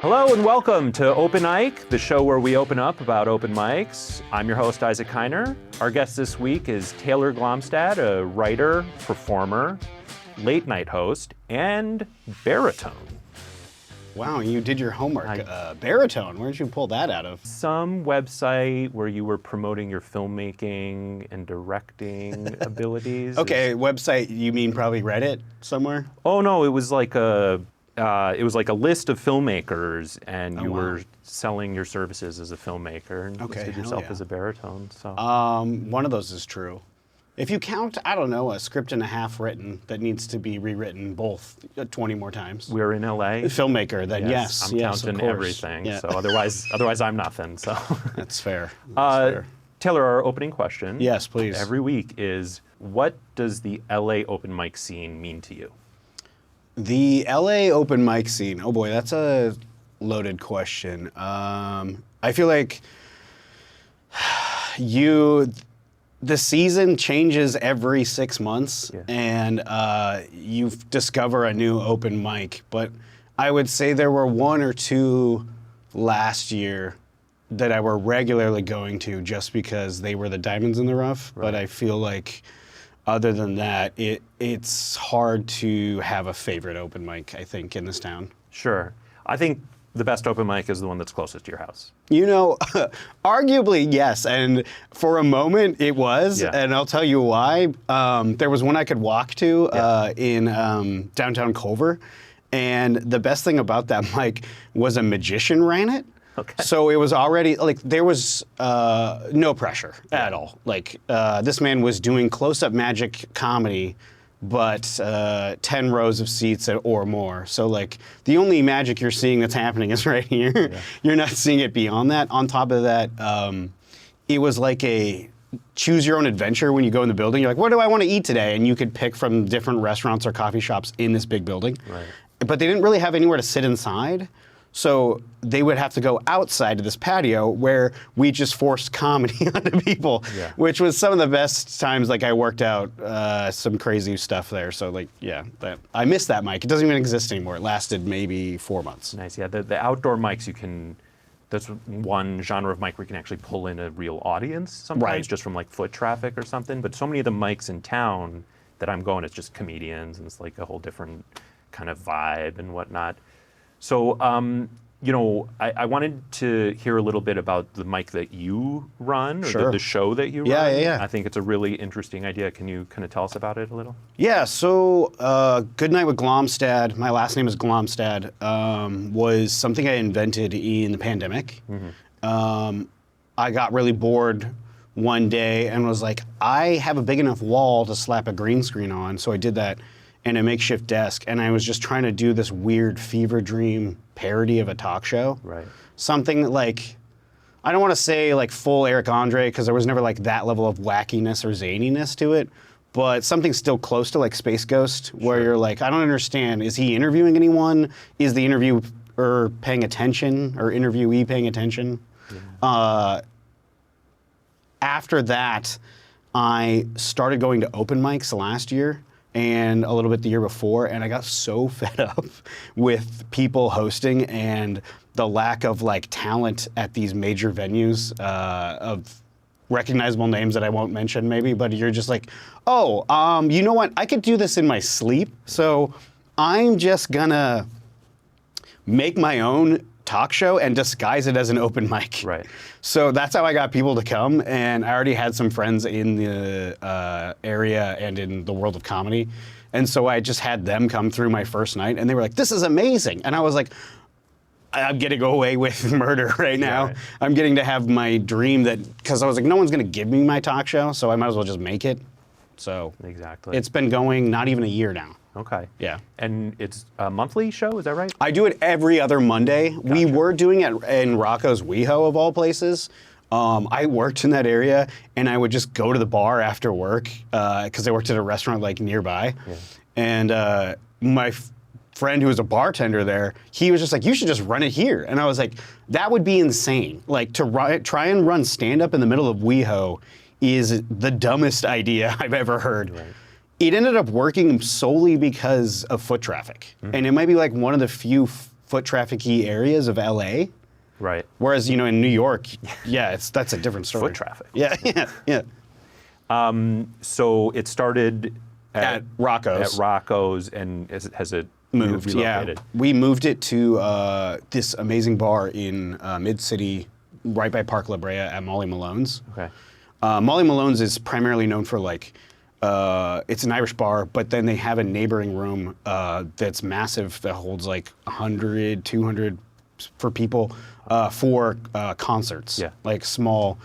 Hello and welcome to Open Ike, the show where we open up about open mics. I'm your host, Isaac Kiner. Our guest this week is Taylor Glomstad, a writer, performer, late night host, and baritone. Wow, you did your homework. Baritone, where did you pull that out of? Some website where you were promoting your filmmaking and directing abilities. Okay, website, you mean probably Reddit somewhere? Oh no, it was like a list of filmmakers, and you were selling your services as a filmmaker and listed yourself as a baritone. So one of those is true. If you count, I don't know, a script and a half written that needs to be rewritten both 20 more times. We're in LA. Filmmaker, then yes. I'm counting everything. Yeah. So otherwise I'm nothing. So that's fair. That's fair. Taylor, our opening question. Yes, please. Every week is, what does the LA open mic scene mean to you? The LA open mic scene. Oh boy, that's a loaded question. I feel like the season changes every 6 months, and you discover a new open mic. But I would say there were one or two last year that I were regularly going to just because they were the diamonds in the rough. Right. But I feel like other than that, it's hard to have a favorite open mic, I think, in this town. Sure. I think the best open mic is the one that's closest to your house. You know, arguably, yes. And for a moment, it was. Yeah. And I'll tell you why. There was one I could walk to in downtown Culver. And the best thing about that mic was a magician ran it. Okay. So it was already, like, there was no pressure at all. Like, this man was doing close-up magic comedy, but 10 rows of seats or more. So, like, the only magic you're seeing that's happening is right here. Yeah. You're not seeing it beyond that. On top of that, it was like a choose your own adventure when you go in the building. You're like, what do I want to eat today? And you could pick from different restaurants or coffee shops in this big building. Right. But they didn't really have anywhere to sit inside. So they would have to go outside to this patio where we just forced comedy onto people, which was some of the best times. Like, I worked out some crazy stuff there. So, like, I miss that mic. It doesn't even exist anymore. It lasted maybe 4 months. Nice, yeah. The outdoor mics, that's one genre of mic where you can actually pull in a real audience sometimes, just from like foot traffic or something. But so many of the mics in town that I'm going, it's just comedians, and it's like a whole different kind of vibe and whatnot. So, I wanted to hear a little bit about the mic that you run, or the show that you run. Yeah. I think it's a really interesting idea. Can you kind of tell us about it a little? Yeah, so Goodnight with Glomstad, my last name is Glomstad, was something I invented in the pandemic. Mm-hmm. I got really bored one day and was like, I have a big enough wall to slap a green screen on, so I did that. And a makeshift desk, and I was just trying to do this weird fever dream parody of a talk show. Right. Something like, I don't want to say like full Eric Andre, because there was never like that level of wackiness or zaniness to it, but something still close to like Space Ghost, where you're like, I don't understand, is he interviewing anyone? Is the interviewer paying attention, or interviewee paying attention? Yeah. After that, I started going to open mics last year, and a little bit the year before, and I got so fed up with people hosting and the lack of like talent at these major venues of recognizable names that I won't mention maybe, but you're just like, you know what? I could do this in my sleep, so I'm just gonna make my own talk show and disguise it as an open mic. Right. So that's how I got people to come, and I already had some friends in the area and in the world of comedy, and so I just had them come through my first night, and they were like, this is amazing. And I was like, I'm getting away with murder right now. Right. I'm getting to have my dream, because I was like, no one's gonna give me my talk show, so I might as well just make it. So exactly, it's been going not even a year now. Okay. Yeah. And it's a monthly show, is that right? I do it every other Monday. Gotcha. We were doing it in Rocco's WeHo, of all places. I worked in that area, and I would just go to the bar after work, because I worked at a restaurant like nearby. Yeah. And my friend who was a bartender there, he was just like, you should just run it here. And I was like, that would be insane. Like, to try and run stand-up in the middle of WeHo is the dumbest idea I've ever heard. Right. It ended up working solely because of foot traffic. Mm-hmm. And it might be like one of the few foot traffic-y areas of LA. Right. Whereas, you know, in New York, yeah, that's a different story. Foot traffic. Yeah, yeah. So it started At Rocco's. At Rocco's, and has it Moved, relocated? yeah. We moved it to this amazing bar in Mid-City, right by Park La Brea at Molly Malone's. Okay. Molly Malone's is primarily known for like, it's an Irish bar, but then they have a neighboring room that's massive that holds like 100, 200 for people for concerts. Yeah. Like small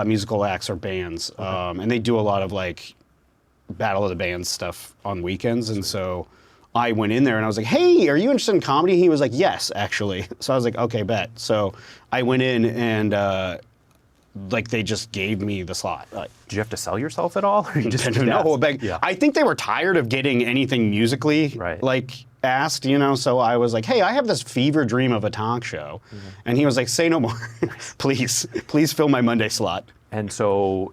musical acts or bands. Okay. And they do a lot of like Battle of the Bands stuff on weekends. And so I went in there and I was like, hey, are you interested in comedy? He was like, yes, actually. So I was like, okay, bet. So I went in and like they just gave me the slot. Like, Did you have to sell yourself at all? Or you just no, asked? Yeah. I think they were tired of getting anything musically Right. like asked, you know. So I was like, hey, I have this fever dream of a talk show. And he was like, say no more. Please fill my Monday slot. And so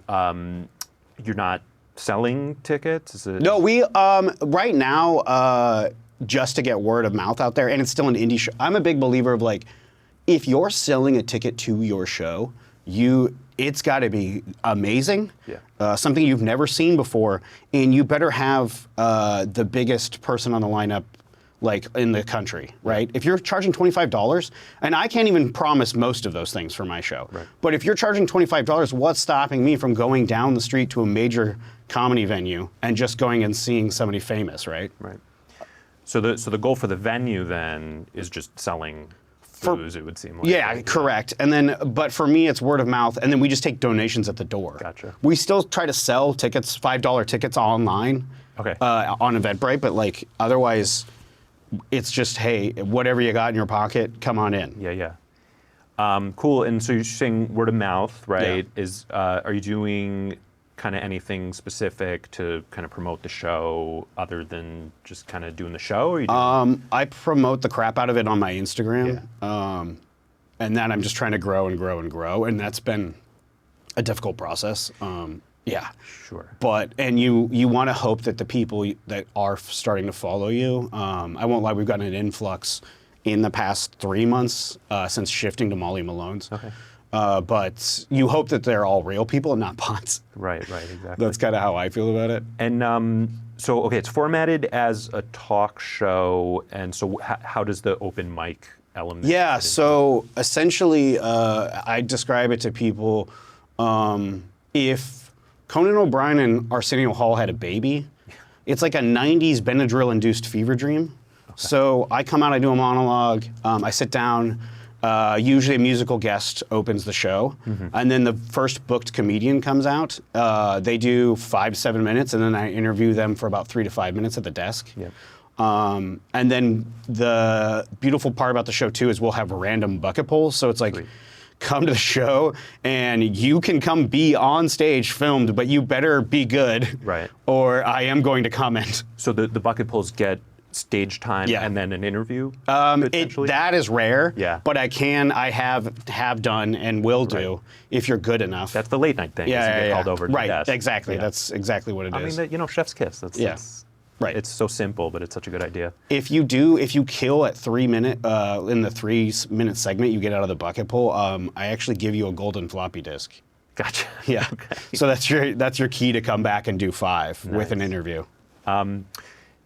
you're not selling tickets? Is it? No, we right now just to get word of mouth out there, and it's still an indie show. I'm a big believer of like, if you're selling a ticket to your show, it's got to be amazing, something you've never seen before, and you better have the biggest person on the lineup like in the country, right? If you're charging $25, and I can't even promise most of those things for my show, right. But if you're charging $25, what's stopping me from going down the street to a major comedy venue and just going and seeing somebody famous, right? Right. So the goal for the venue then is just selling booze, it would seem like. Yeah, right? correct. And then, but for me, it's word of mouth, and then we just take donations at the door. Gotcha. We still try to sell tickets, $5 tickets online, Okay. on Eventbrite, but like otherwise, it's just, hey, whatever you got in your pocket, come on in. Yeah. Cool. And so you're saying word of mouth, right? Yeah. Are you doing kind of anything specific to kind of promote the show other than just kind of doing the show? Or are you doing I promote the crap out of it on my Instagram, and then I'm just trying to grow and grow and grow, and that's been a difficult process. Yeah. Sure. But, and you want to hope that the people that are starting to follow you, I won't lie, we've gotten an influx in the past 3 months since shifting to Molly Malone's. Okay. But you hope that they're all real people and not bots. Right, exactly. That's kind of how I feel about it. And so, okay, it's formatted as a talk show, and so how does the open mic element? Yeah, so essentially, I describe it to people, if Conan O'Brien and Arsenio Hall had a baby, it's like a 90s Benadryl-induced fever dream. Okay. So I come out, I do a monologue, I sit down, usually a musical guest opens the show, and then the first booked comedian comes out. They do 5 to 7 minutes, and then I interview them for about 3 to 5 minutes at the desk. Yep. And then the beautiful part about the show too is we'll have random bucket polls. So it's like, come to the show and you can come be on stage filmed, but you better be good, right? Or I am going to comment. So the bucket polls get stage time and then an interview? That is rare, but I have done and will do if you're good enough. That's the late night thing. You get called over to the desk. Exactly. Yeah. That's exactly what it is. I mean, chef's kiss. That's right. It's so simple, but it's such a good idea. If you kill at 3 minute, in the 3 minute segment you get out of the bucket poll, I actually give you a golden floppy disk. Gotcha. Yeah. Okay. So that's your key to come back and do 5 with an interview.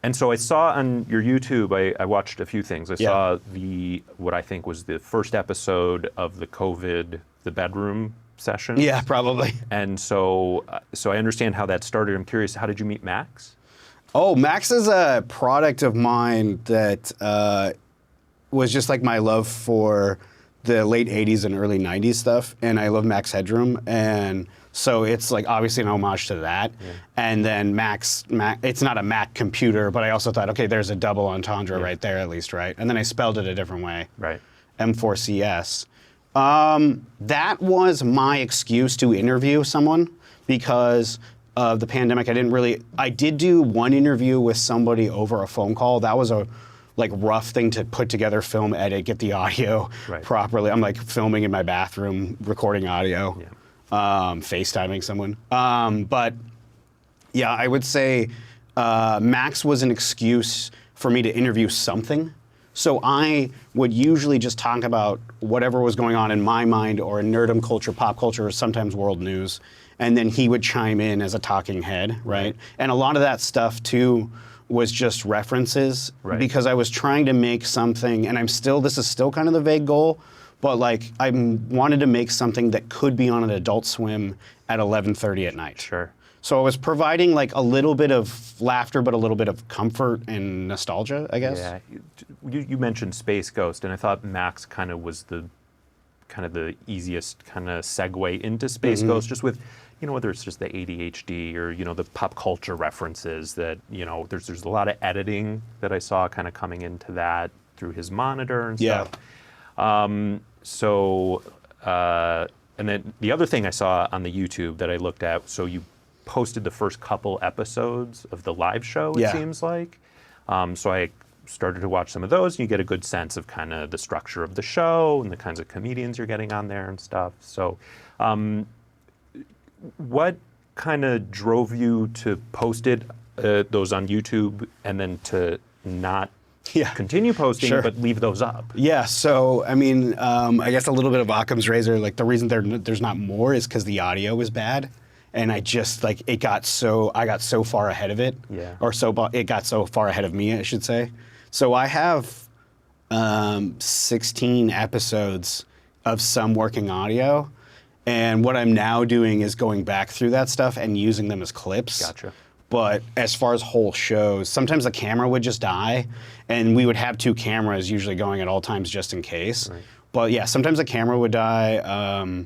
And so I saw on your YouTube, I watched a few things. I saw what I think was the first episode of the bedroom session. Yeah, probably. And so I understand how that started. I'm curious, how did you meet Max? Oh, Max is a product of mine that was just like my love for the late 80s and early 90s stuff, and I love Max Headroom, and so it's like obviously an homage to that. Yeah. And then Mac, it's not a Mac computer, but I also thought, okay, there's a double entendre right there at least, right? And then I spelled it a different way. Right. M4CS. That was my excuse to interview someone because of the pandemic. I did do one interview with somebody over a phone call. That was a rough thing to put together, film, edit, get the audio properly. I'm like filming in my bathroom, recording audio, FaceTiming someone. But yeah, I would say Max was an excuse for me to interview something. So I would usually just talk about whatever was going on in my mind or in nerdum culture, pop culture, or sometimes world news. And then he would chime in as a talking head, right? And a lot of that stuff too was just references because I was trying to make something, and this is still kind of the vague goal, but like I wanted to make something that could be on an Adult Swim at 11:30 at night. Sure. So I was providing like a little bit of laughter, but a little bit of comfort and nostalgia, I guess. Yeah, you mentioned Space Ghost, and I thought Max kind of was the easiest kind of segue into Space Ghost, just with, whether it's just the ADHD or, the pop culture references that, there's a lot of editing that I saw kind of coming into that through his monitor and stuff. And then the other thing I saw on the YouTube that I looked at, so you posted the first couple episodes of the live show, it seems like. So I started to watch some of those, and you get a good sense of kind of the structure of the show and the kinds of comedians you're getting on there and stuff. So what kind of drove you to post those on YouTube and then to not continue posting, but leave those up? Yeah, so I mean, I guess a little bit of Occam's razor. Like the reason there's not more is because the audio was bad, and I just I got so far ahead of it, it got so far ahead of me, I should say. So I have 16 episodes of some working audio, and what I'm now doing is going back through that stuff and using them as clips. Gotcha. But as far as whole shows, sometimes the camera would just die, and we would have 2 cameras usually going at all times just in case. Right. But yeah, sometimes the camera would die.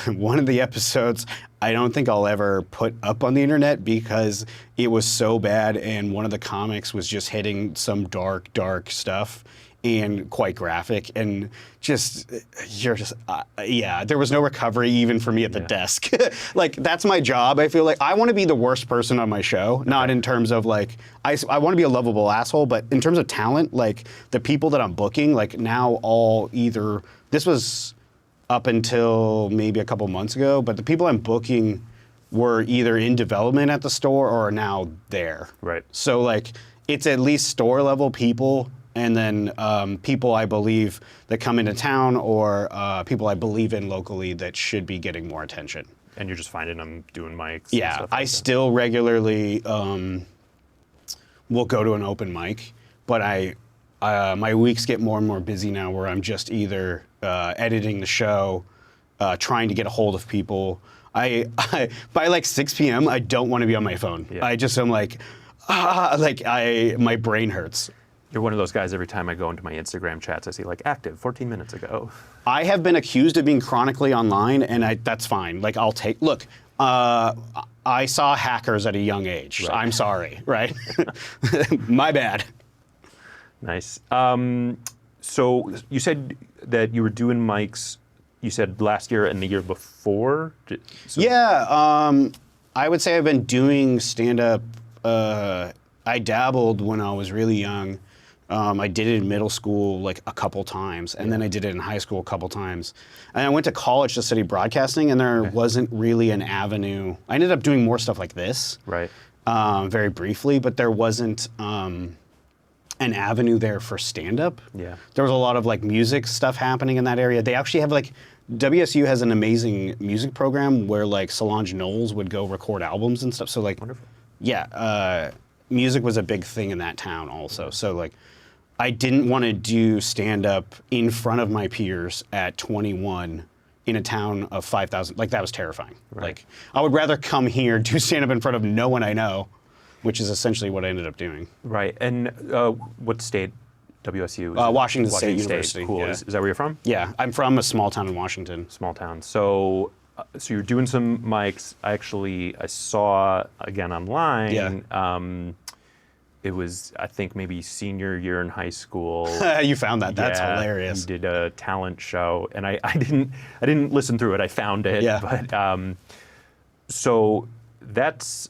One of the episodes I don't think I'll ever put up on the internet because it was so bad, and one of the comics was just hitting some dark stuff and quite graphic, and there was no recovery even for me at the desk. Like, that's my job. I feel like I want to be the worst person on my show, not in terms of like, I want to be a lovable asshole, but in terms of talent, like the people that I'm booking, like now this was up until maybe a couple months ago, but the people I'm booking were either in development at the store or are now there. Right. So like, it's at least store level people, and then people I believe that come into town, or people I believe in locally that should be getting more attention. And you're just finding them doing mics? Yeah, and stuff I still regularly will go to an open mic, but my weeks get more and more busy now, where I'm just either editing the show, trying to get a hold of people. By like 6 p.m., I don't want to be on my phone. Yeah. I just am like, my brain hurts. You're one of those guys, every time I go into my Instagram chats, I see like active 14 minutes ago. I have been accused of being chronically online, and that's fine. Like, look, I saw hackers at a young age. Right. I'm sorry, right? My bad. Nice. So you said that you were doing mics, you said last year and the year before? I would say I've been doing stand-up. I dabbled when I was really young. I did it in middle school like a couple times, and then I did it in high school a couple times. And I went to college to study broadcasting, and there wasn't really an avenue. I ended up doing more stuff like this, very briefly, but there wasn't an avenue there for stand-up. Yeah. There was a lot of like music stuff happening in that area. They actually have like, WSU has an amazing music program where like Solange Knowles would go record albums and stuff. So like, wonderful. Yeah, music was a big thing in that town also. So like, I didn't want to do stand-up in front of my peers at 21 in a town of 5,000. Like, that was terrifying. Right. Like, I would rather come here, do stand-up in front of no one I know, which is essentially what I ended up doing. Right. And what state? WSU? Washington State University. Cool. Yeah. Is that where you're from? Yeah, I'm from a small town in Washington. Small town. So you're doing some mics. I saw again online. Yeah. It was, I think, maybe senior year in high school. You found that? That's hilarious. You did a talent show, and I didn't listen through it. I found it. Yeah. But so that's.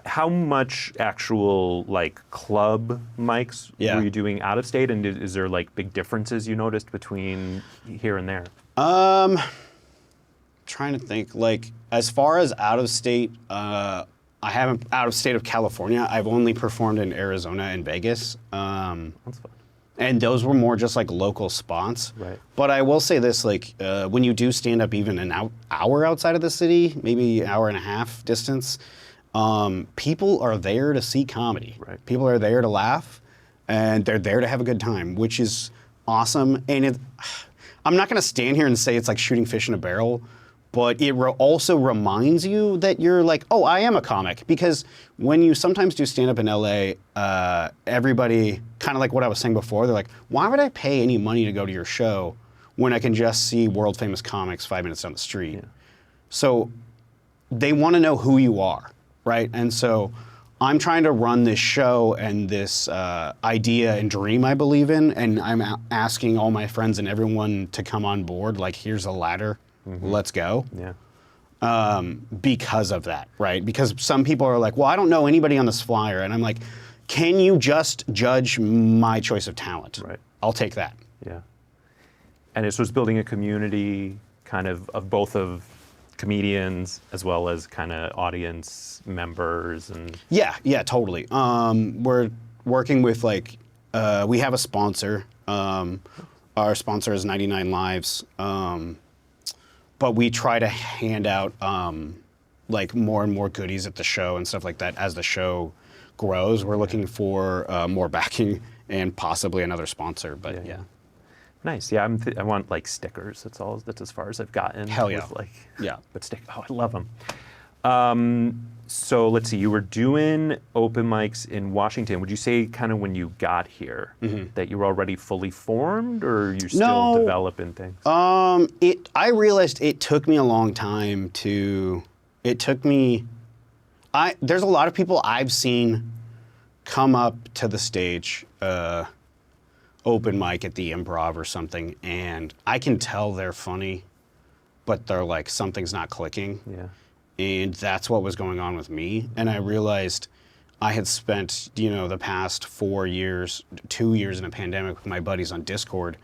How much actual like club mics were you doing out of state, and is there like big differences you noticed between here and there? Trying to think. Like, as far as out of state, I haven't out of state of California. I've only performed in Arizona and Vegas. That's fun. And those were more just like local spots. Right. But I will say this, like when you do stand up even an hour outside of the city, maybe hour and a half distance, people are there to see comedy. Right. People are there to laugh, and they're there to have a good time, which is awesome. And I'm not going to stand here and say it's like shooting fish in a barrel, but it also reminds you that you're like, oh, I am a comic. Because when you sometimes do stand up in LA, everybody, kind of like what I was saying before, they're like, why would I pay any money to go to your show when I can just see world famous comics 5 minutes down the street? Yeah. So they want to know who you are, right? And so I'm trying to run this show and this idea and dream I believe in, and I'm asking all my friends and everyone to come on board, like, here's a ladder. Let's go. Yeah. Because of that, right? Because some people are like, well, I don't know anybody on this flyer. And I'm like, can you just judge my choice of talent? Right. I'll take that. Yeah. And it was building a community kind of both of comedians as well as kind of audience members and... Yeah, totally. We're working with like, we have a sponsor. Our sponsor is 99 Lives. But we try to hand out like more and more goodies at the show and stuff like that as the show grows. We're looking for more backing and possibly another sponsor. But yeah. Nice. Yeah, I want like stickers. That's as far as I've gotten. Hell yeah. With, like, yeah. But I love them. So let's see. You were doing open mics in Washington. Would you say kind of when you got here that you were already fully formed, or you're still developing things? I realized it took me a long time to. There's a lot of people I've seen come up to the stage, open mic at the Improv or something, and I can tell they're funny, but they're like, something's not clicking. Yeah. And that's what was going on with me. And I realized I had spent, the past 4 years, 2 years in a pandemic with my buddies on Discord.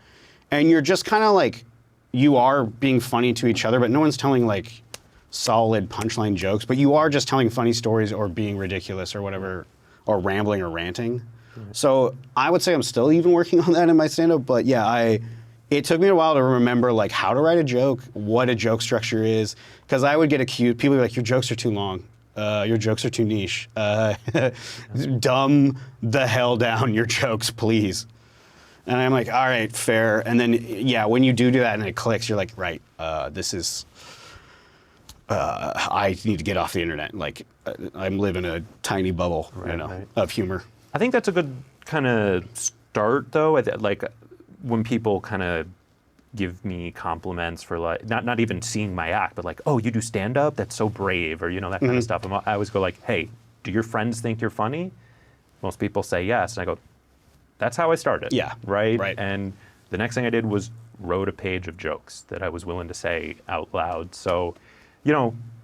And you're just kind of like, you are being funny to each other, but no one's telling like solid punchline jokes, but you are just telling funny stories or being ridiculous or whatever, or rambling or ranting. So I would say I'm still even working on that in my stand-up, but yeah, it took me a while to remember like how to write a joke, what a joke structure is, because I would get accused, people would be like, your jokes are too long, your jokes are too niche, dumb the hell down your jokes, please. And I'm like, all right, fair. And then, yeah, when you do that and it clicks, you're like, right, this is, I need to get off the internet. Like, I'm living a tiny bubble, of humor. I think that's a good kind of start, though. Like, when people kind of give me compliments for like, not even seeing my act, but like, oh, you do stand-up? That's so brave, or, that kind of stuff. I always go like, hey, do your friends think you're funny? Most people say yes. And I go, that's how I started. Yeah. Right? And the next thing I did was wrote a page of jokes that I was willing to say out loud. So,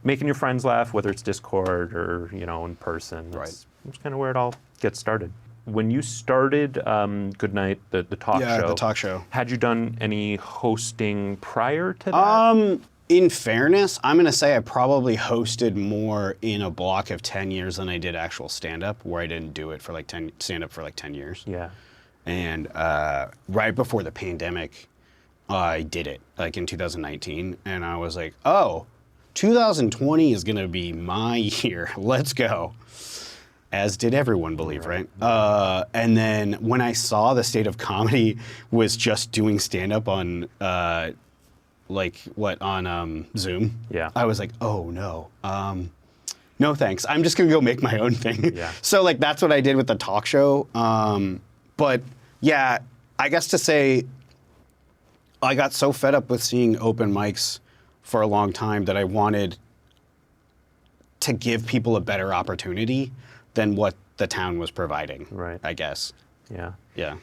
making your friends laugh, whether it's Discord or, in person. That's kind of where it all gets started. When you started Goodnight, the talk show. Yeah, the talk show. Had you done any hosting prior to that? In fairness, I'm going to say I probably hosted more in a block of 10 years than I did actual stand-up, where I didn't do it for like stand-up for like 10 years. Yeah. And right before the pandemic, I did it, like in 2019. And I was like, oh, 2020 is going to be my year. Let's go. As did everyone believe, right? And then when I saw the state of comedy was just doing stand-up on, Zoom, I was like, oh no. No thanks. I'm just going to go make my own thing. Yeah. So like that's what I did with the talk show. But yeah, I guess to say I got so fed up with seeing open mics for a long time that I wanted to give people a better opportunity than what the town was providing, I guess. Yeah. Yeah.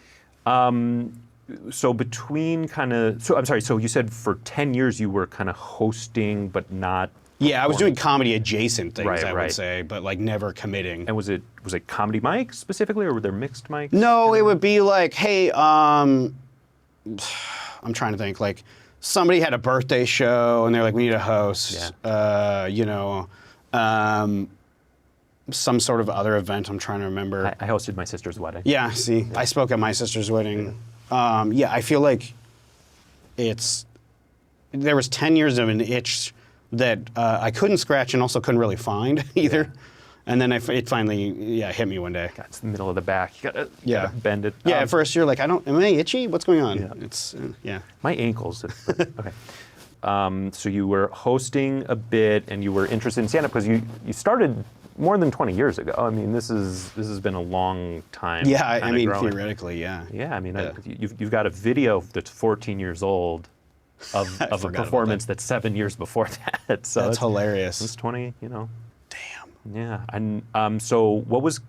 So between so you said for 10 years you were kind of hosting but not Yeah, I was doing comedy adjacent things, I would say, but like never committing. And was it comedy mics specifically, or were there mixed mics? No, it would be like, hey, I'm trying to think, like somebody had a birthday show and they're like, we need a host. some sort of other event. I'm trying to remember. I hosted my sister's wedding. Yeah, see, I spoke at my sister's wedding. Yeah, I feel like there was 10 years of an itch that I couldn't scratch and also couldn't really find either. Yeah. And then it finally, hit me one day. God, it's the middle of the back. You gotta bend it. Yeah, at first you're like, am I itchy? What's going on? Yeah. It's, My ankles. Okay. So you were hosting a bit, and you were interested in stand-up because you started more than 20 years ago. I mean, this has been a long time. Yeah, I mean, growing. theoretically, yeah. Yeah, I mean, you've got a video that's 14 years old of a performance that's 7 years before that. So that's hilarious. It's 20, Damn. Yeah, and so what was?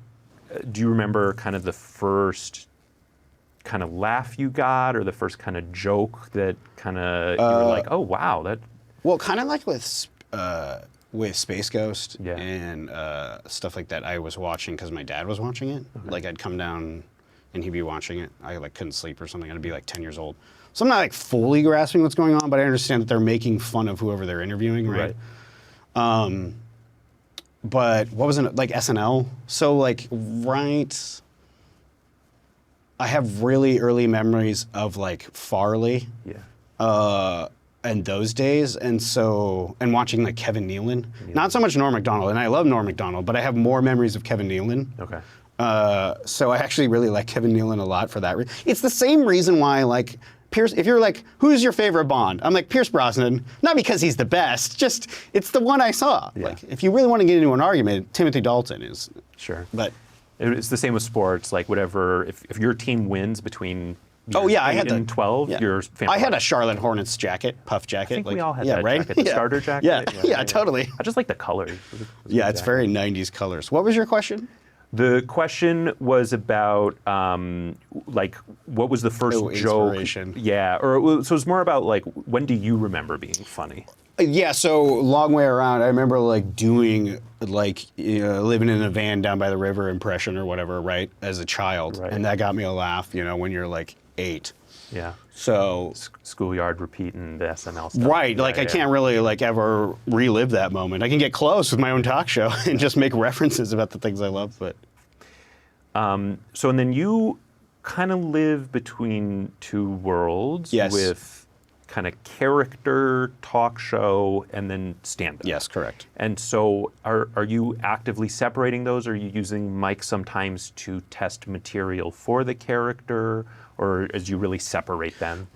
Do you remember kind of the first kind of laugh you got, or the first kind of joke that kind of you were like, oh wow, that? Well, kind of like with Space Ghost Yeah. and stuff like that. I was watching because my dad was watching it. Like I'd come down and he'd be watching it. I like couldn't sleep or something. I'd be like 10 years old. So I'm not like fully grasping what's going on, but I understand that they're making fun of whoever they're interviewing, right? But what was it, like SNL? So like, I have really early memories of like Farley. Yeah. And those days, and watching like Kevin Nealon. Yeah. Not so much Norm Macdonald, and I love Norm Macdonald, but I have more memories of Kevin Nealon. Okay. So I actually really like Kevin Nealon a lot for that reason. It's the same reason why like Pierce, if you're like, who's your favorite Bond? I'm like, Pierce Brosnan, not because he's the best, just it's the one I saw. Yeah. Like, if you really want to get into an argument, Timothy Dalton is. Sure. But it's the same with sports. Like whatever, if your team wins between I had 8 and 12, your family. I had a Charlotte Hornets jacket, puff jacket. I think like, we all had yeah, that right? jacket, the starter jacket. Yeah, totally. I just like the colors. Yeah, it's very 90s colors. What was your question? The question was about like what was the first joke? Inspiration. Yeah, so it's more about like when do you remember being funny? Yeah, so long way around. I remember like doing like living in a van down by the river impression or whatever, right, as a child, Right. and that got me a laugh. When you're like 8. Yeah. So Schoolyard repeating the SNL stuff. right, like Yeah, I can't really like ever relive that moment. I can get close with my own talk show and just make references about the things I love, but. So and then you kind of live between two worlds. Yes. With kind of character talk show and then stand-up. Yes, correct. And so are you actively separating those? Are you using Mike sometimes to test material for the character, or as you really separate them?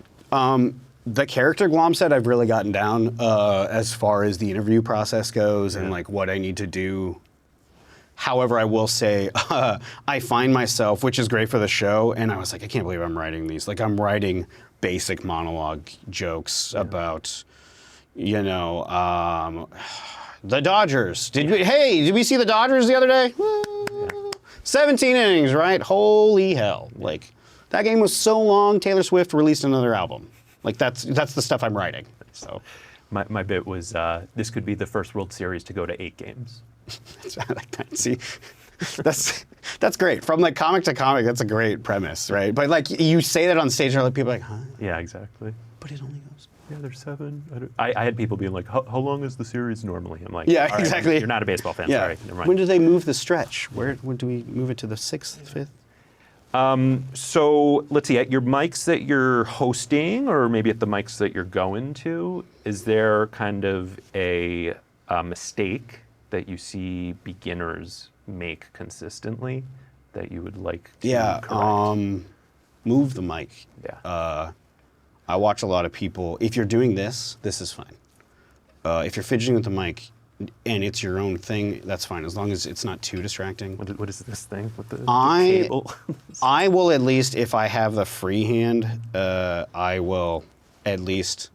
The character Glomstead I've really gotten down as far as the interview process goes and like what I need to do. However, I will say I find myself, which is great for the show, and I was like, I can't believe I'm writing these. Like I'm writing basic monologue jokes about, the Dodgers. Did we see the Dodgers the other day? 17 innings, right? Holy hell. Like that game was so long, Taylor Swift released another album. Like that's the stuff I'm writing. So My bit was this could be the first World Series to go to 8 games. I like that. See, that's great. From like comic to comic, that's a great premise, right? But like you say that on stage, and people are like, huh? Yeah, exactly. But it only goes. Yeah, there's 7. I had people being like, how long is the series normally? I'm like, Yeah, all right, exactly. You're not a baseball fan. Yeah. Sorry, never mind. When do they move the stretch? When do we move it to the 6th, 5th? So let's see, at your mics that you're hosting, or maybe at the mics that you're going to, is there kind of a mistake that you see beginners make consistently that you would like to correct? Move the mic. Yeah. I watch a lot of people. If you're doing this is fine. If you're fidgeting with the mic and it's your own thing, that's fine, as long as it's not too distracting. What is this thing with the cable? I will at least, if I have the free hand, I will at least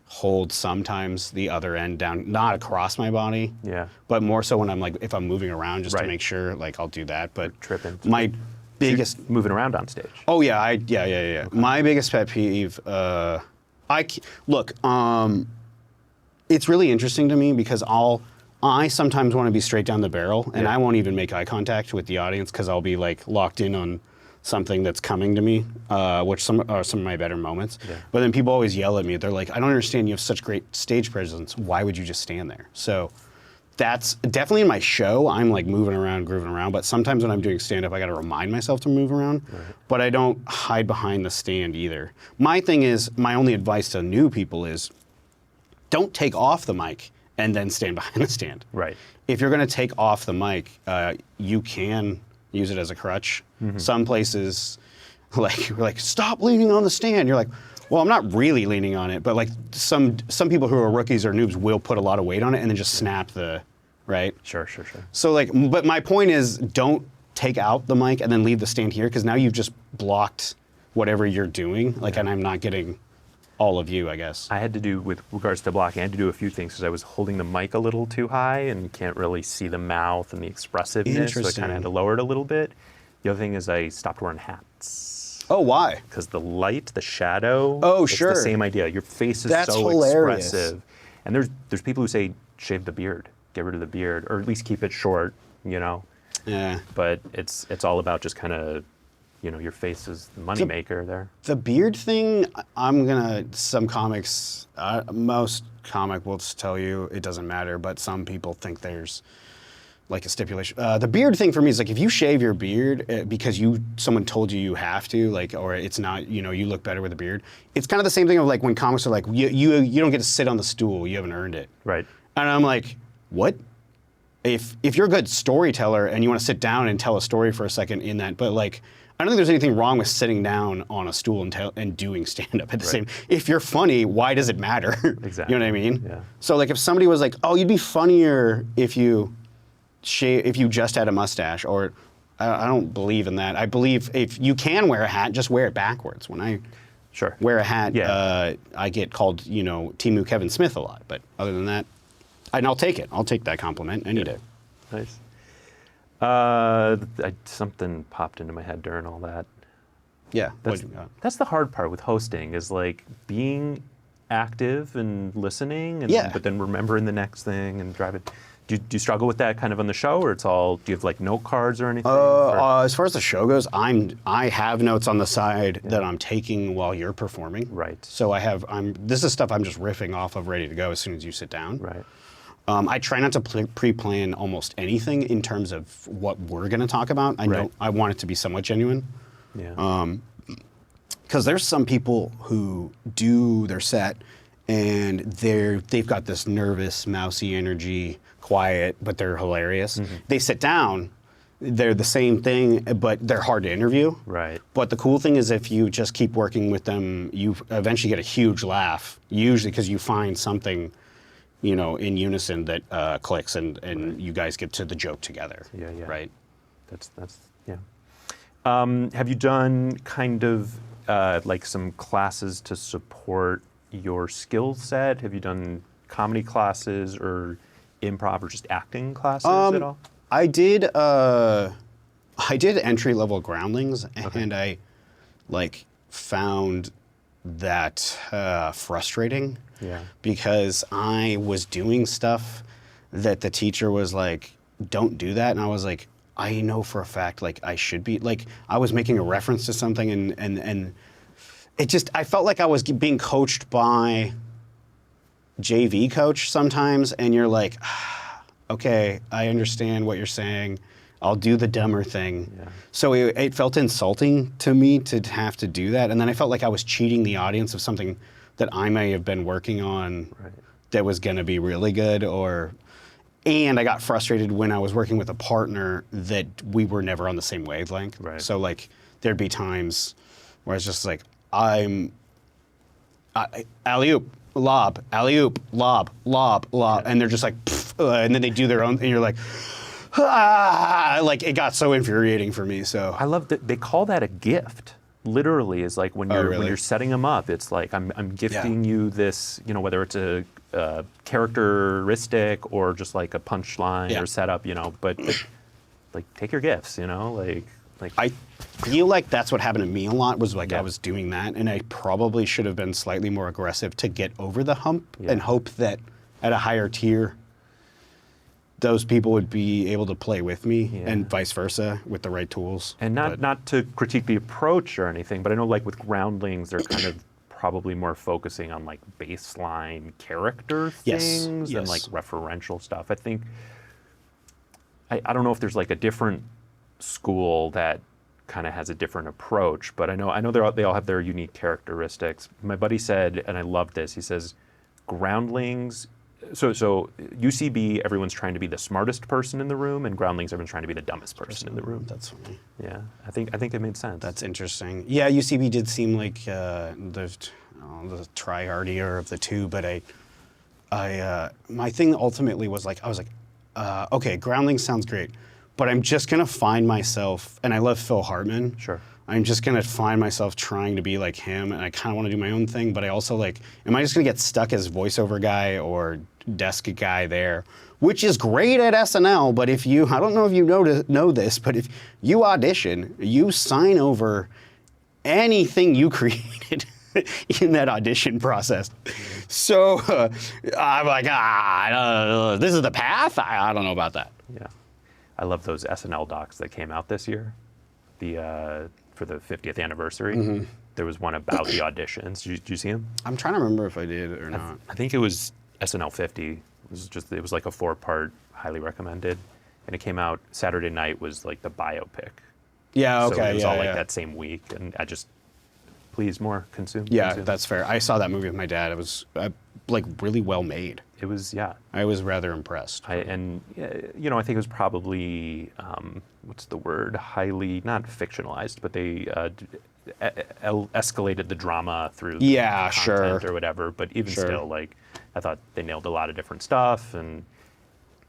hold sometimes the other end down, not across my body. Yeah. But more so when I'm like, if I'm moving around just to Right. make sure, like I'll do that. But tripping. my biggest. You're moving around on stage. Oh yeah, yeah. Okay. My biggest pet peeve. Look. It's really interesting to me because I sometimes want to be straight down the barrel, and Yeah. I won't even make eye contact with the audience because I'll be like locked in on something that's coming to me, which some are some of my better moments. Yeah. But then people always yell at me. They're like, "I don't understand. You have such great stage presence. Why would you just stand there?" So that's definitely in my show. I'm like moving around, grooving around. But sometimes when I'm doing stand-up, I got to remind myself to move around. Right. But I don't hide behind the stand either. My thing is, my only advice to new people is, don't take off the mic and then stand behind the stand. Right. If you're going to take off the mic, you can use it as a crutch. Some places, like stop leaning on the stand. You're like, well, I'm not really leaning on it, but like some people who are rookies or noobs will put a lot of weight on it and then just snap the, right? Sure. So like, but my point is, don't take out the mic and then leave the stand here, because now you've just blocked whatever you're doing. Like, and I'm not getting all of you, I guess. I had to do, with regards to blocking, I had to do a few things because I was holding the mic a little too high and you can't really see the mouth and the expressiveness, so I kind of had to lower it a little bit. The other thing is I stopped wearing hats. Oh, why? Because the light, the shadow, it's the same idea. Your face is That's so hilarious. expressive. And there's people who say shave the beard, get rid of the beard, or at least keep it short, you know? Yeah. But it's all about just kind of, you know, your face is the moneymaker there. The beard thing, some comics, most comic will tell you it doesn't matter, but some people think there's like a stipulation. The beard thing for me is like, if you shave your beard because someone told you have to, like, or it's not, you know, you look better with a beard. It's kind of the same thing of like when comics are like, you don't get to sit on the stool, you haven't earned it. Right. And I'm like, what? If you're a good storyteller and you want to sit down and tell a story for a second in that, but like, I don't think there's anything wrong with sitting down on a stool and doing stand-up at the same. If you're funny, why does it matter? Exactly. You know what I mean? Yeah. So like, if somebody was like, "Oh, you'd be funnier if you just had a mustache," or I don't believe in that. I believe if you can wear a hat, just wear it backwards. When I wear a hat, I get called, you know, Timu Kevin Smith a lot. But other than that, and I'll take it. I'll take that compliment any day. Nice. Something popped into my head during all that. Yeah. That's the hard part with hosting, is like being active and listening, and but then remembering the next thing and driving. Do you struggle with that kind of on the show, or do you have like note cards or anything? As far as the show goes, I have notes on the side that I'm taking while you're performing. Right. So this is stuff I'm just riffing off of, ready to go as soon as you sit down. Right. I try not to pre-plan almost anything in terms of what we're going to talk about. I want it to be somewhat genuine. Yeah. Because there's some people who do their set and they've got this nervous, mousy energy, quiet, but they're hilarious. Mm-hmm. They sit down, they're the same thing, but they're hard to interview. Right. But the cool thing is, if you just keep working with them, you eventually get a huge laugh, usually because you find something, you know, in unison that clicks, and you guys get to the joke together. Yeah. Right. That's yeah. Have you done kind of like some classes to support your skill set? Have you done comedy classes or improv or just acting classes at all? I did entry-level groundlings, and I like found that frustrating. Yeah. Because I was doing stuff that the teacher was like, don't do that. And I was like, I know for a fact, like, I should be, like, I was making a reference to something, and it just, I felt like I was being coached by JV coach sometimes, and you're like, okay, I understand what you're saying. I'll do the dumber thing. Yeah. So it felt insulting to me to have to do that. And then I felt like I was cheating the audience of something that I may have been working on that was going to be really good, and I got frustrated when I was working with a partner that we were never on the same wavelength. Right. So like, there'd be times where it's just like, alley-oop, lob, alley-oop, lob, and they're just like, and then they do their own, and you're like, like, it got so infuriating for me. So I love that they call that a gift. Literally, is like when you're setting them up, it's like I'm gifting you this, you know, whether it's a characteristic or just like a punchline or setup, you know, but like take your gifts, you know, like I feel like that's what happened to me a lot, was like I was doing that, and I probably should have been slightly more aggressive to get over the hump and hope that at a higher tier those people would be able to play with me, and vice versa, with the right tools. And not to critique the approach or anything, but I know like with groundlings, they're kind of probably more focusing on like baseline character Yes, things than yes. like referential stuff. I think I don't know if there's like a different school that kind of has a different approach, but I know they all have their unique characteristics. My buddy said, and I loved this. He says, groundlings. So UCB, everyone's trying to be the smartest person in the room, and groundlings, everyone's trying to be the dumbest person in the room. That's funny. Yeah, I think it made sense. That's interesting. Yeah, UCB did seem like the tryhardier of the two, but my thing ultimately was like, I was like, okay, groundlings sounds great, but I'm just gonna find myself, and I love Phil Hartman. Sure. I'm just gonna find myself trying to be like him, and I kind of want to do my own thing, but I also like, am I just gonna get stuck as voiceover guy or desk guy there? Which is great at SNL, but if you, I don't know if you know this, but if you audition, you sign over anything you created in that audition process. So I'm like, this is the path? I don't know about that. Yeah. I love those SNL docs that came out this year. For the 50th anniversary, there was one about the auditions. Did you see them? I'm trying to remember if I did or not. I think it was SNL 50. It was like a 4-part, highly recommended, and it came out Saturday night. Was like the biopic. Yeah, okay, So it was all like yeah. that same week, and I just please more consume. Yeah, consume. that's fair. I saw that movie with my dad. It was like really well made. It was, yeah. I was rather impressed. I think it was probably what's the word? Highly not fictionalized, but they escalated the drama through Yeah, content sure. or whatever. But even Sure. still, like I thought they nailed a lot of different stuff, and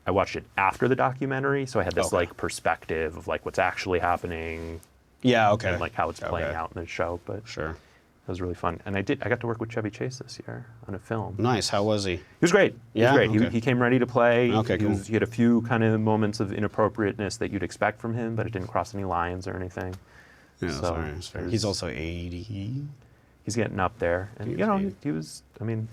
I watched it after the documentary, so I had this Okay. like perspective of like what's actually happening Yeah, okay. and like how it's playing Okay. out in the show. But Sure. it was really fun, and I got to work with Chevy Chase this year on a film. Nice. How was he? He was great. Yeah? He was great. Okay. He came ready to play. Okay, cool. He had a few kind of moments of inappropriateness that you'd expect from him, but it didn't cross any lines or anything. Yeah, So, sorry. That's fair. it was- He's also 80. He's getting up there, and He you know, was he was. I mean,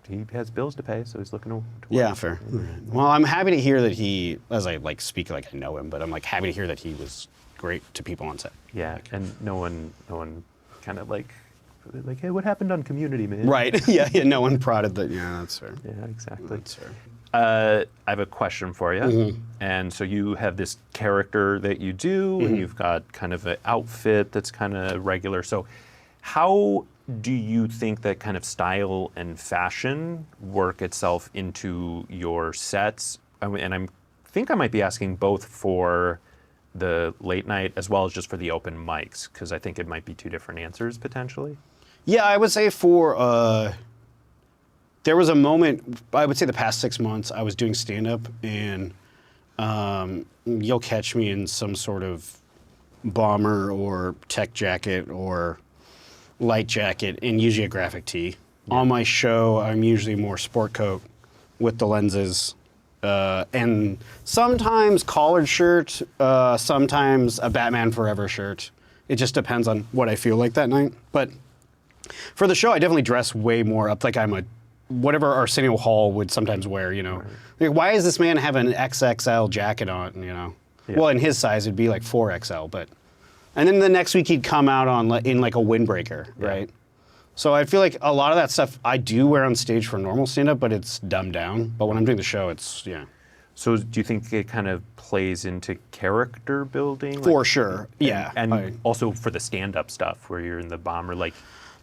he has bills to pay, so he's looking to work. Yeah, fair. Well, I'm happy to hear that he, as I like speak like I know him, but I'm like happy to hear that he was great to people on set. Yeah, and no one kind of like, hey, what happened on Community, man? Right. Yeah. No one prodded that. Yeah, that's fair. Yeah, exactly. That's fair. I have a question for you. Mm-hmm. And so you have this character that you do, Mm-hmm. and you've got kind of an outfit that's kind of regular. So how do you think that kind of style and fashion work itself into your sets? And I think I might be asking both for the late night as well as just for the open mics, because I think it might be two different answers potentially. Yeah, I would say there was a moment, I would say the past 6 months, I was doing stand-up, and you'll catch me in some sort of bomber or tech jacket or light jacket, and usually a graphic tee. Yeah. On my show, I'm usually more sport coat with the lenses, and sometimes collared shirt, sometimes a Batman Forever shirt. It just depends on what I feel like that night. But for the show, I definitely dress way more up, like I'm whatever Arsenio Hall would sometimes wear, you know. Right. Like, why does this man have an XXL jacket on, you know? Yeah. Well, in his size, it'd be like 4XL, but... And then the next week, he'd come out in like a windbreaker, Yeah. right? So I feel like a lot of that stuff I do wear on stage for normal stand-up, but it's dumbed down. But when I'm doing the show, it's, yeah. So do you think it kind of plays into character building? For sure, yeah. And also for the stand-up stuff where you're in the bomber, like...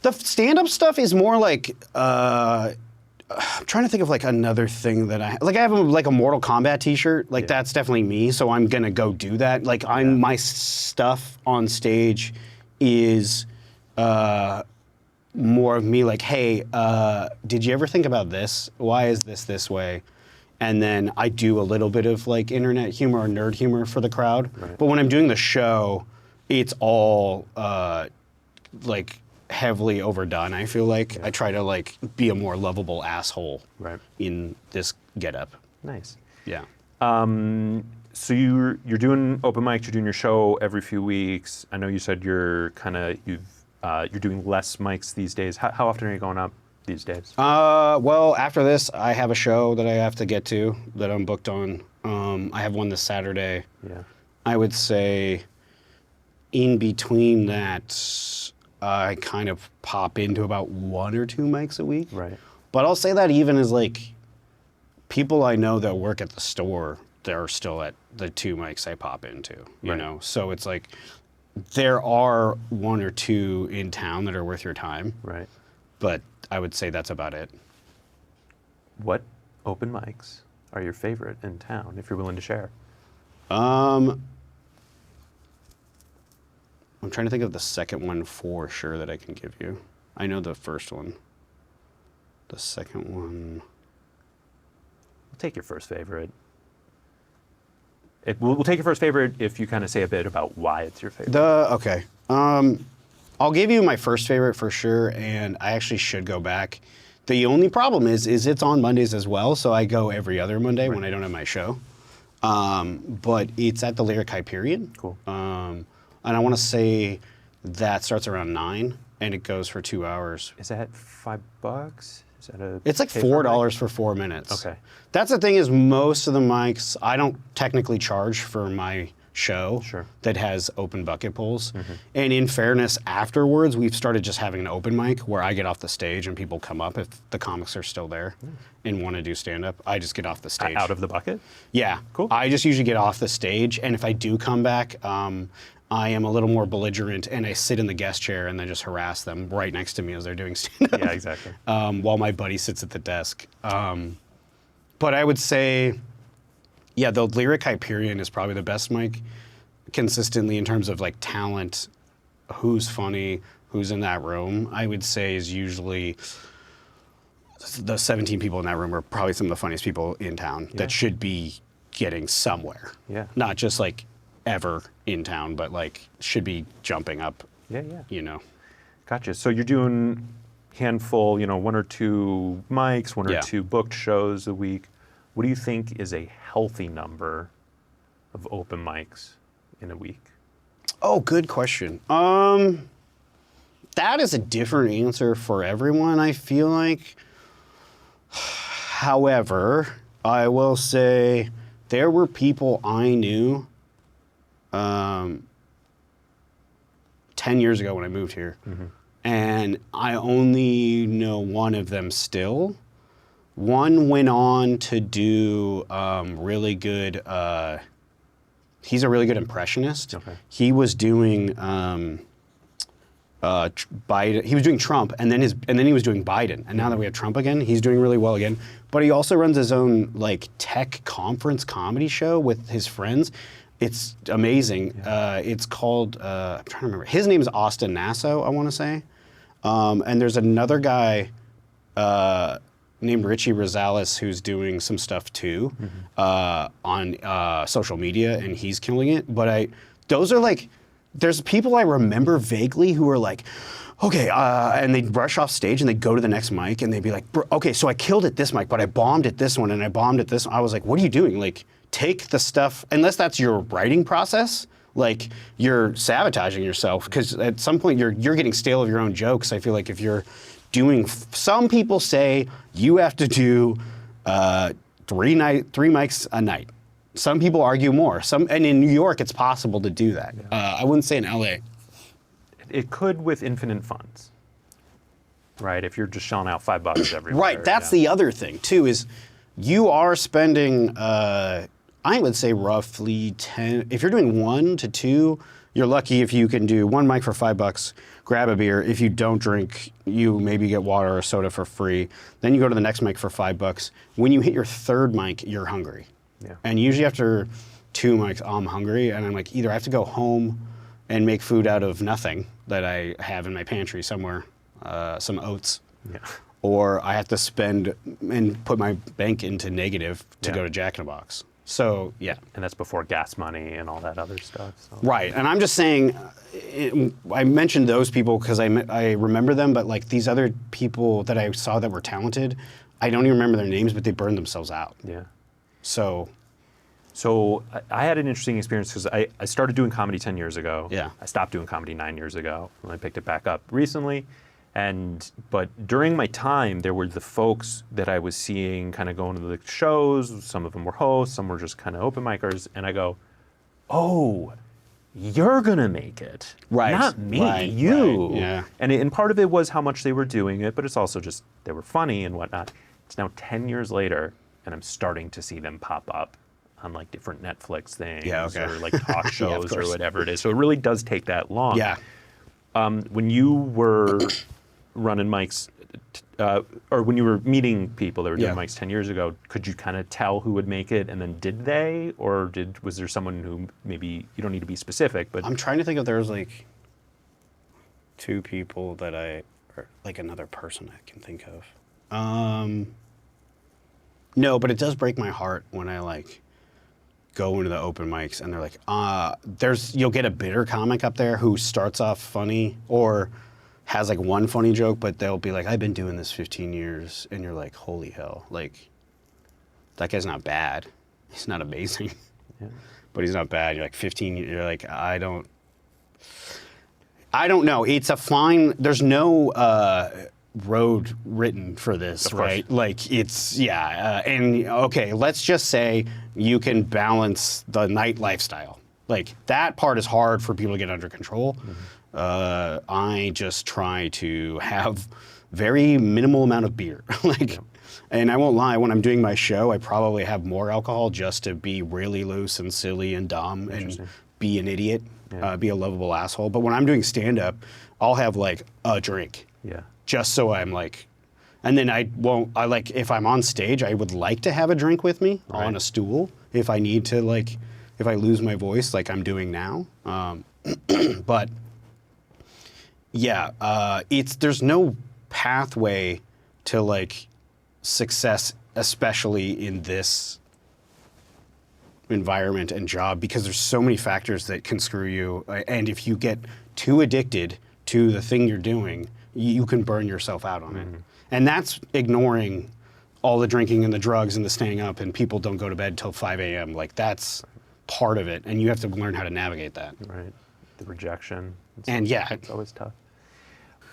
The stand-up stuff is more like, I'm trying to think of like another thing that I have like a Mortal Kombat T-shirt. Like that's definitely me. So I'm gonna go do that. Like my stuff on stage is more of me. Like, hey, did you ever think about this? Why is this way? And then I do a little bit of like internet humor or nerd humor for the crowd. Right. But when I'm doing the show, it's all like heavily overdone. I feel like I try to like be a more lovable asshole in this getup. Nice. Yeah. So you're doing open mics. You're doing your show every few weeks. I know you said you're doing less mics these days. How often are you going up these days? Well, after this, I have a show that I have to get to that I'm booked on. I have one this Saturday. Yeah. I would say in between that, I kind of pop into about 1 or 2 mics a week. Right. But I'll say that even as like people I know that work at the store, they're still at the 2 mics I pop into, you Right. know? So it's like there are 1 or 2 in town that are worth your time, Right. but I would say that's about it. What open mics are your favorite in town, if you're willing to share? I'm trying to think of the second one for sure that I can give you. I know the first one. The second one. We'll take your first favorite. We'll take your first favorite if you kind of say a bit about why it's your favorite. Okay. I'll give you my first favorite for sure, and I actually should go back. The only problem is it's on Mondays as well, so I go every other Monday when I don't have my show. But it's at the Lyric Hyperion. Cool. And I want to say that starts around 9, and it goes for 2 hours. Is that $5? Is that a? It's like pay-per $4 mic? for 4 minutes. Okay. That's the thing is most of the mics, I don't technically charge for my show Sure. that has open bucket pulls. And in fairness, afterwards, we've started just having an open mic where I get off the stage and people come up if the comics are still there and want to do stand-up. I just get off the stage. Out of the bucket? Yeah. Cool. I just usually get off the stage, and if I do come back, I am a little more belligerent, and I sit in the guest chair and then just harass them right next to me as they're doing stand-up. Yeah, exactly. While my buddy sits at the desk. But I would say, yeah, the Lyric Hyperion is probably the best mic consistently in terms of like talent, who's funny, who's in that room. I would say is usually the 17 people in that room are probably some of the funniest people in town that should be getting somewhere. Yeah. Not just like ever in town, but like should be jumping up, Yeah. you know. Gotcha. So you're doing handful, 1 or 2 mics, 1 or Yeah. 2 booked shows a week. What do you think is a healthy number of open mics in a week? Oh, good question. That is a different answer for everyone, I feel like. However, I will say there were people I knew 10 years ago when I moved here, and I only know one of them still. One went on to do really good. He's a really good impressionist. Okay. He was doing Biden. He was doing Trump, and then he was doing Biden. And now that we have Trump again, he's doing really well again. But he also runs his own like tech conference comedy show with his friends. It's amazing. It's called. I'm trying to remember. His name is Austin Nasso, I want to say. And there's another guy named Richie Rosales who's doing some stuff too on social media, and he's killing it. But those are like, there's people I remember vaguely who are like, okay, and they'd rush off stage and they'd go to the next mic and they'd be like, okay, so I killed at this mic, but I bombed at this one and I bombed at this one. I was like, what are you doing? Like, take the stuff, unless that's your writing process, like you're sabotaging yourself because at some point you're getting stale of your own jokes. I feel like if you're doing, some people say you have to do 3 mics a night. Some people argue more. And in New York, it's possible to do that. I wouldn't say in LA. It could with infinite funds, right? If you're just shelling out $5 everywhere. Right, that's the other thing too, is you are spending, I would say roughly 10, if you're doing 1 to 2, you're lucky if you can do 1 mic for $5, grab a beer. If you don't drink, you maybe get water or soda for free. Then you go to the next mic for $5. When you hit your 3rd mic, you're hungry. Yeah. And usually after 2 mics, I'm hungry, and I'm like, either I have to go home and make food out of nothing that I have in my pantry somewhere, some oats, Yeah. or I have to spend and put my bank into negative to Yeah. go to Jack in the Box. So, yeah. And that's before gas money and all that other stuff. So. Right, and I'm just saying, I mentioned those people because I remember them, but like these other people that I saw that were talented, I don't even remember their names, but they burned themselves out. Yeah. So I had an interesting experience because I started doing comedy 10 years ago. Yeah. I stopped doing comedy 9 years ago, and I picked it back up recently. But during my time, there were the folks that I was seeing kind of going to the shows. Some of them were hosts, some were just kind of open micers. And I go, oh, you're going to make it. Right. Not me, Right, you. right, yeah. And part of it was how much they were doing it, but it's also just they were funny and whatnot. It's now 10 years later, and I'm starting to see them pop up on like different Netflix things or like talk shows or whatever it is. So it really does take that long. Yeah. When you were running mics, or when you were meeting people that were doing mics 10 years ago, could you kind of tell who would make it, and then did they, or was there someone who maybe, you don't need to be specific, but I'm trying to think if there's like 2 people that or like another person I can think of. No, but it does break my heart when I like go into the open mics and they're like, you'll get a bitter comic up there who starts off funny or has like one funny joke, but they'll be like, I've been doing this 15 years. And you're like, holy hell. Like, that guy's not bad. He's not amazing, but he's not bad. You're like 15, you're like, I don't know. It's a fine, there's no road written for this, right? Like and okay, let's just say you can balance the night lifestyle. Like that part is hard for people to get under control. I just try to have very minimal amount of beer. And I won't lie, when I'm doing my show, I probably have more alcohol just to be really loose and silly and dumb and be an idiot, be a lovable asshole. But when I'm doing stand-up, I'll have like a drink. Yeah. Just so I'm like, and then if I'm on stage, I would like to have a drink with me on a stool if I need to, like, if I lose my voice like I'm doing now. But yeah, there's no pathway to like success, especially in this environment and job, because there's so many factors that can screw you. And if you get too addicted to the thing you're doing, you can burn yourself out on it. And that's ignoring all the drinking and the drugs and the staying up and people don't go to bed till 5 a.m. Like that's part of it. And you have to learn how to navigate that. Right. The rejection. It's always tough.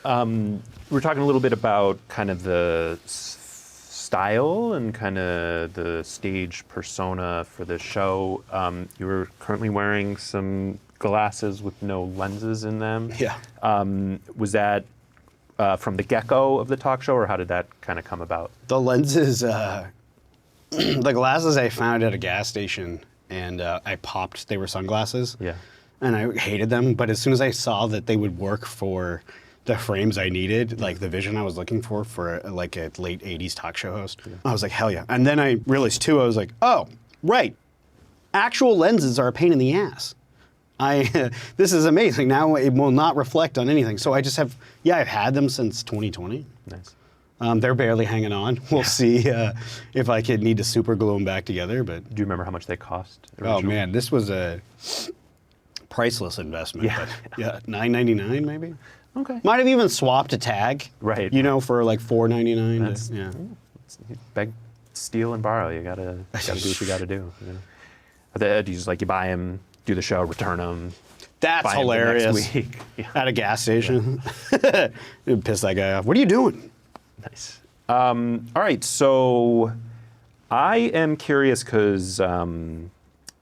We're talking a little bit about kind of the style and kind of the stage persona for the show. You were currently wearing some glasses with no lenses in them. Yeah. Was that from the get-go of the talk show, or how did that kind of come about? The lenses, the glasses I found at a gas station, and I popped. They were sunglasses. Yeah. And I hated them, but as soon as I saw that they would work for the frames I needed, like the vision I was looking for like a late 80s talk show host, I was like, hell yeah. And then I realized too, I was like, oh, right. Actual lenses are a pain in the ass. This is amazing. Now it will not reflect on anything. So I just have, I've had them since 2020. Nice. They're barely hanging on. We'll see if I could need to super glue them back together. But do you remember how much they cost originally? Oh man, this was a priceless investment. Yeah. But yeah, $9.99 maybe. Okay. Might have even swapped a tag. Right. You know, for like $4.99. Yeah. Beg, steal, and borrow. You gotta do what you gotta do. You know? Do you just you buy them, do the show, return them? That's hilarious. Next week. At a gas station. Yeah. Piss that guy off. What are you doing? Nice. All right. So I am curious because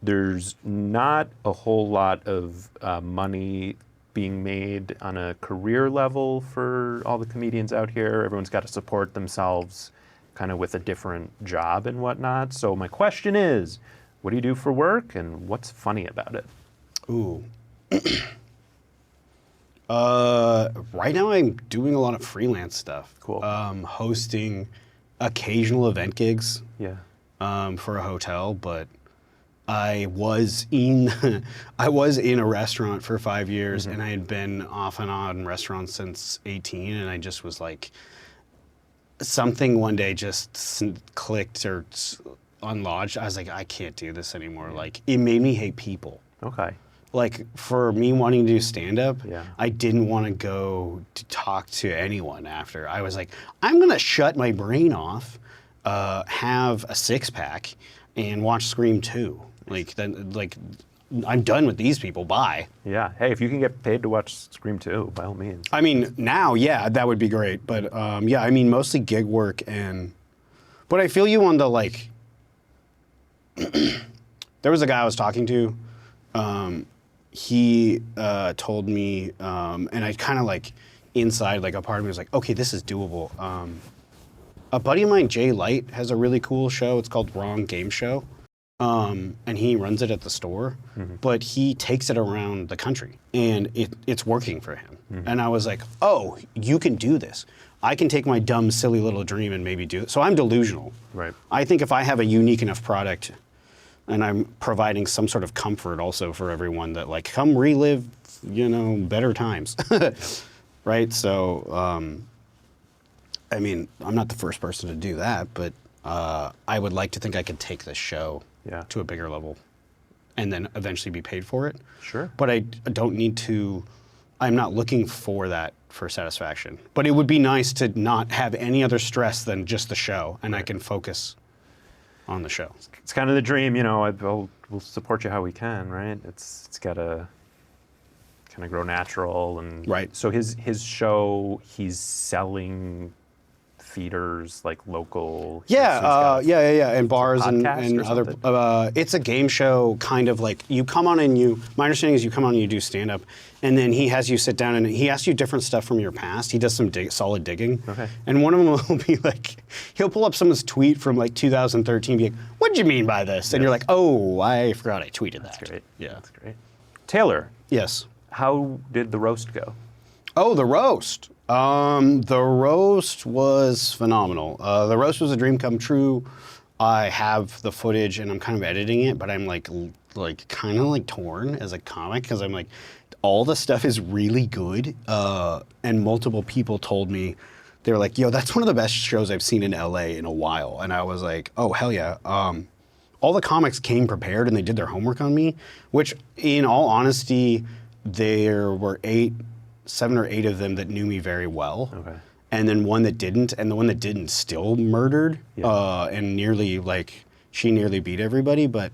there's not a whole lot of money being made on a career level for all the comedians out here. Everyone's got to support themselves kind of with a different job and whatnot. So my question is, what do you do for work and what's funny about it? Ooh. Right now I'm doing a lot of freelance stuff. Cool. Hosting occasional event gigs. Yeah. For a hotel, but I was in a restaurant for 5 years, and I had been off and on in restaurants since 18, and I just was like, something one day just clicked or unlodged. I was like, I can't do this anymore. Yeah. Like, it made me hate people. Okay. Like, for me wanting to do stand-up, I didn't want to go to talk to anyone after. I was like, I'm going to shut my brain off, have a six-pack, and watch Scream 2. I'm done with these people. Bye. Yeah. Hey, if you can get paid to watch Scream 2, by all means. I mean, now, yeah, that would be great. But yeah, I mean, mostly gig work but I feel you on the there was a guy I was talking to. he told me, and I kind of like inside, like a part of me was like, okay, this is doable. A buddy of mine, Jay Light, has a really cool show. It's called Wrong Game Show. And he runs it at the store, but he takes it around the country, and it's working for him. And I was like, oh, you can do this. I can take my dumb, silly little dream and maybe do it. So I'm delusional. Right. I think if I have a unique enough product and I'm providing some sort of comfort also for everyone that like, come relive, better times, right? So, I mean, I'm not the first person to do that, but I would like to think I could take this show to a bigger level and then eventually be paid for it. Sure. But I don't need to, I'm not looking for that for satisfaction. But it would be nice to not have any other stress than just the show, and I can focus on the show. It's kind of the dream, we'll support you how we can, right? It's got to kind of grow natural. And Right. So his show, he's selling feeders, like local. Yeah, and bars and podcast or other. something? It's a game show, kind of like you come on and my understanding is you come on and you do stand up, and then he has you sit down and he asks you different stuff from your past. He does some solid digging. Okay. And one of them will be like, he'll pull up someone's tweet from like 2013, be like, "What'd you mean by this?" And you're like, "Oh, I forgot I tweeted that." That's great. Yeah. That's great. Taylor, Yes. how did the roast go? Oh, the roast. The roast was phenomenal. The roast was a dream come true. I have the footage and I'm kind of editing it, but I'm like kind of like torn as a comic because I'm like, all the stuff is really good. And multiple people told me, they were like, yo, that's one of the best shows I've seen in LA in a while. And I was like, oh, hell yeah. All the comics came prepared and they did their homework on me, which in all honesty, there were 7 or 8 of them that knew me very well. Okay. And then one that didn't, and the one that didn't still murdered, and she nearly beat everybody. But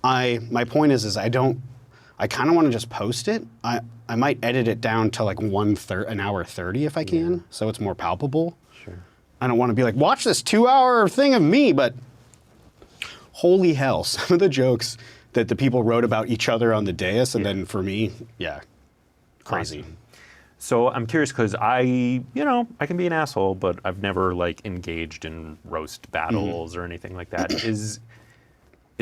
my point is I kind of want to just post it. I might edit it down to like an hour 30 if I can, so it's more palpable. Sure. I don't want to be like, watch this 2-hour thing of me, but holy hell, some of the jokes that the people wrote about each other on the dais, and then for me, crazy. Awesome. So I'm curious because I can be an asshole, but I've never like engaged in roast battles or anything like that. Is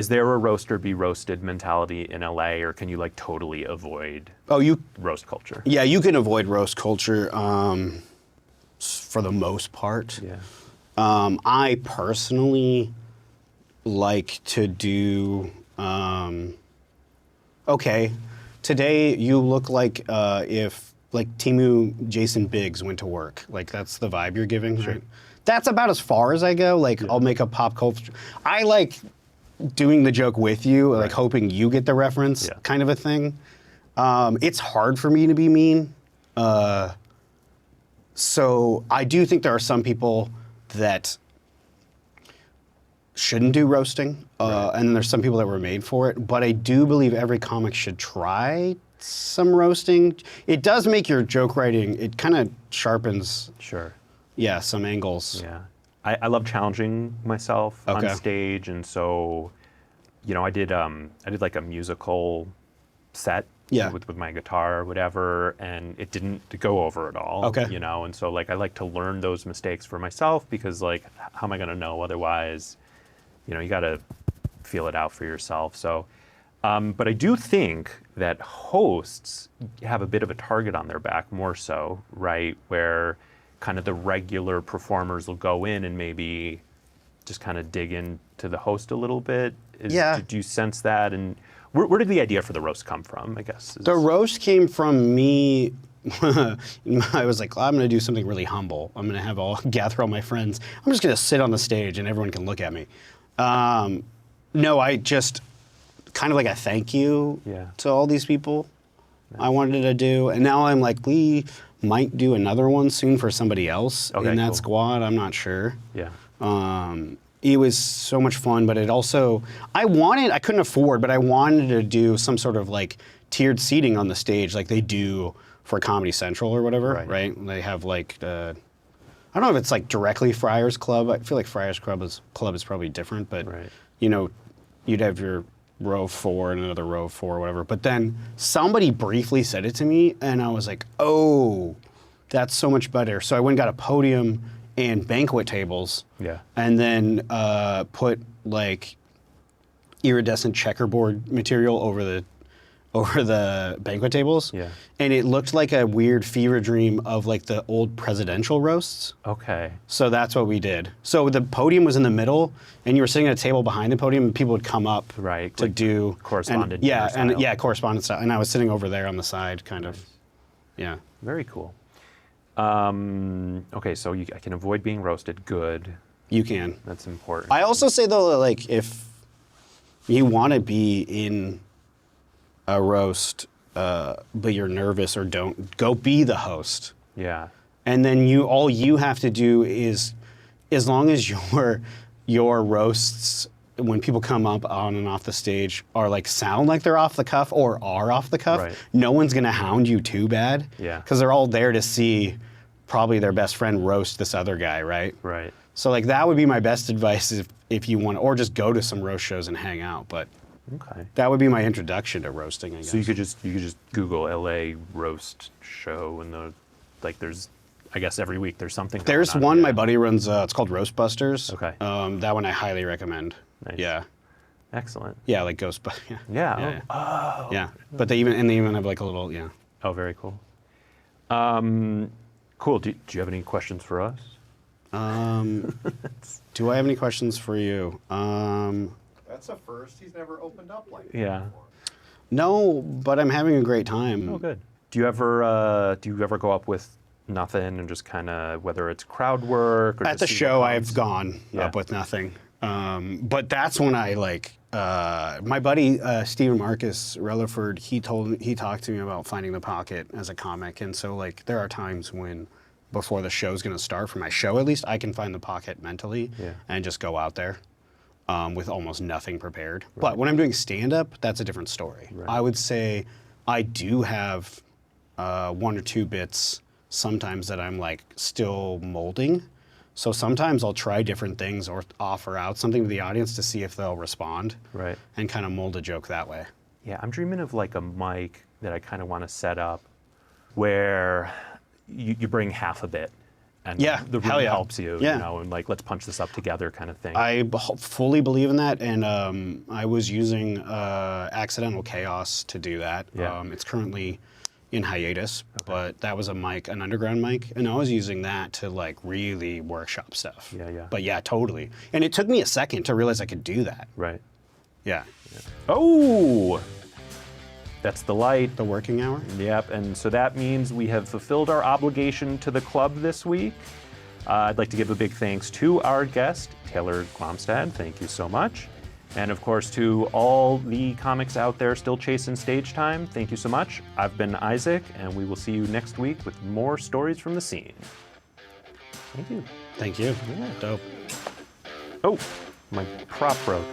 there a roast or be roasted mentality in LA, or can you like totally avoid roast culture? Yeah, you can avoid roast culture for the most part. Yeah. I personally like to do, okay, today you look like if like Timu Jason Biggs went to work. Like that's the vibe you're giving, right? That's about as far as I go. Like I'll make a pop culture. I like doing the joke with you, like hoping you get the reference, kind of a thing. It's hard for me to be mean. So I do think there are some people that shouldn't do roasting, and there's some people that were made for it. But I do believe every comic should try some roasting. It does make your joke writing, it kind of sharpens, some angles. Yeah. I love challenging myself on stage, and so, I did like a musical set with my guitar or whatever, and it didn't go over at all. And so like I like to learn those mistakes for myself because like how am I gonna know otherwise? You gotta feel it out for yourself. So but I do think that hosts have a bit of a target on their back more so, right? Where kind of the regular performers will go in and maybe just kind of dig into the host a little bit. Do you sense that? And where did the idea for the roast come from, I guess? The roast came from me. I was like, I'm going to do something really humble. I'm going to gather all my friends. I'm just going to sit on the stage and everyone can look at me. No, I just kind of like a thank you to all these people I wanted to do. And now I'm like, we might do another one soon for somebody else in that squad. I'm not sure. Yeah. It was so much fun, but it also, I couldn't afford, but I wanted to do some sort of like tiered seating on the stage like they do for Comedy Central or whatever, right? They have like, I don't know if it's like directly Friars Club. I feel like Friars Club is probably different, but you'd have your row of 4 and another row of 4 or whatever. But then somebody briefly said it to me, and I was like, oh, that's so much better. So I went and got a podium and banquet tables. Yeah. And then put like iridescent checkerboard material over the banquet tables. Yeah. And it looked like a weird fever dream of like the old presidential roasts. Okay. So that's what we did. So the podium was in the middle, and you were sitting at a table behind the podium, and people would come up Right, to like do correspondent Yeah, style. and yeah, correspondent style. And I was sitting over there on the side, kind of. Yeah. Very cool. Okay, so I can avoid being roasted. Good. You can. That's important. I also say though, that, like if you want to be in a roast, but you're nervous or don't, go be the host. Yeah. And then all you have to do is, as long as your roasts, when people come up on and off the stage, are like sound like they're off the cuff or are off the cuff, Right. no one's gonna hound you too bad. Yeah. Because they're all there to see probably their best friend roast this other guy, right? Right. So like that would be my best advice if you want, or just go to some roast shows and hang out. But Okay. that would be my introduction to roasting, I guess. So you could just Google LA roast show, and there's, I guess every week there's something. There's going on. one Yeah. my buddy runs. It's called Roastbusters. Okay. That one I highly recommend. Nice. Yeah. Excellent. Yeah, like Ghostbusters. Yeah. Yeah. Yeah. Oh. Yeah. But they even have like a little Oh, very cool. Cool. Do you have any questions for us? Do I have any questions for you? That's a first. He's never opened up like that Yeah. before. No, but I'm having a great time. Oh, good. Do you ever go up with nothing and just kind of, whether it's crowd work or At just the see what show, comes? I've gone Yeah. up with nothing. But that's when I my buddy Stephen Marcus Relaford. He talked to me about finding the pocket as a comic, and so like there are times when before the show's going to start, for my show at least, I can find the pocket mentally Yeah. and just go out there with almost nothing prepared. But when I'm doing stand up, that's a different story. Right. I would say I do have 1 or 2 bits sometimes that I'm like still molding. So sometimes I'll try different things or offer out something to the audience to see if they'll respond. Right. And kind of mold a joke that way. Yeah, I'm dreaming of like a mic that I kind of want to set up where you bring half a bit and Yeah, the room hell yeah. helps you, Yeah. you know, and like, let's punch this up together kind of thing. Fully believe in that, and I was using Accidental Chaos to do that. Yeah. It's currently in hiatus, but that was a mic, an underground mic, and I was using that to like really workshop stuff. Yeah, yeah. But yeah, totally. And it took me a second to realize I could do that. Right. Yeah. Oh, that's the light. The working hour? Yep, and so that means we have fulfilled our obligation to the club this week. I'd like to give a big thanks to our guest, Taylor Glomstad. Thank you so much. And of course, to all the comics out there still chasing stage time, thank you so much. I've been Isaac, and we will see you next week with more stories from the scene. Thank you. Thank you. Yeah. Dope. Oh, my prop broke.